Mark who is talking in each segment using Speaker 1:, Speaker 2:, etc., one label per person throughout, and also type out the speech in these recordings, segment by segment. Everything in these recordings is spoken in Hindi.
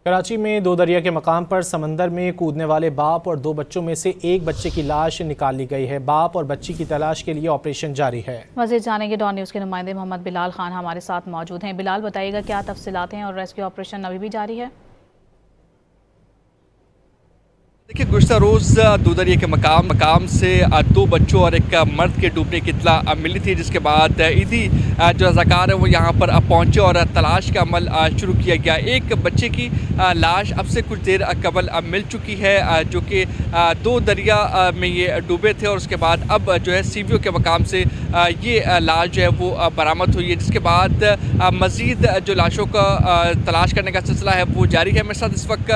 Speaker 1: कराची में दो दरिया के मकाम पर समंदर में कूदने वाले बाप और दो बच्चों में से एक बच्चे की लाश निकाल ली गई है। बाप और बच्ची की तलाश के लिए ऑपरेशन जारी है। मज़ीद जानेंगे डॉन न्यूज़ के नुमाइंदे मोहम्मद बिलाल खान हमारे साथ मौजूद हैं। बिलाल, बताइएगा क्या तफसीलात हैं और रेस्क्यू ऑपरेशन अभी भी जारी है?
Speaker 2: देखिए, गुज़श्ता रोज़ दूदरिया के मकाम से दो बच्चों और एक मर्द के डूबने की इत्तला मिली थी, जिसके बाद ईदी जो रज़ाकार है वो यहाँ पर पहुँचे और तलाश का अमल शुरू किया गया। एक बच्चे की लाश अब से कुछ देर कबल मिल चुकी है, जो कि दो दरिया में ये डूबे थे और उसके बाद अब जो है सीवियो के मकाम से ये लाश जो है वो बरामद हुई है, जिसके बाद मज़ीद जो लाशों का तलाश करने का सिलसिला है वो जारी है। मेरे साथ इस वक्त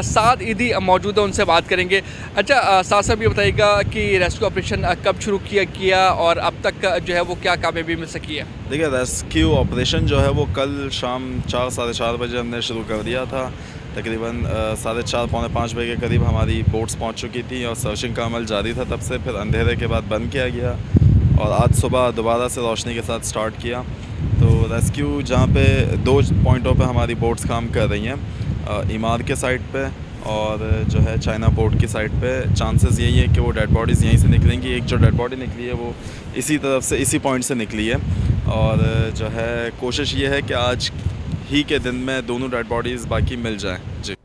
Speaker 2: 7 ईदी मौजूद है, उनसे बात करेंगे। अच्छा, साथ साहब ये बताइएगा कि रेस्क्यू ऑपरेशन कब शुरू किया गया और अब तक जो है वो क्या कामयाबी मिल सकी है?
Speaker 3: देखिए, रेस्क्यू ऑपरेशन जो है वो कल शाम 4 साढ़े 4 बजे हमने शुरू कर दिया था। तकरीबन 4:30 पौने 5 बजे के करीब हमारी बोट्स पहुंच चुकी थी और सर्चिंग का अमल जारी था तब से। फिर अंधेरे के बाद बंद किया गया और आज सुबह दोबारा से रोशनी के साथ स्टार्ट किया। तो रेस्क्यू जहाँ पे 2 पॉइंटों पे हमारी बोट्स काम कर रही हैं, ईमार के साइड पे और जो है चाइना पोर्ट की साइड पे। चांसेस यही है कि वो डेड बॉडीज़ यहीं से निकलेंगी। एक जो डेड बॉडी निकली है वो इसी तरफ से, इसी पॉइंट से निकली है और जो है कोशिश ये है कि आज ही के दिन में दोनों डेड बॉडीज़ बाकी मिल जाएं। जी।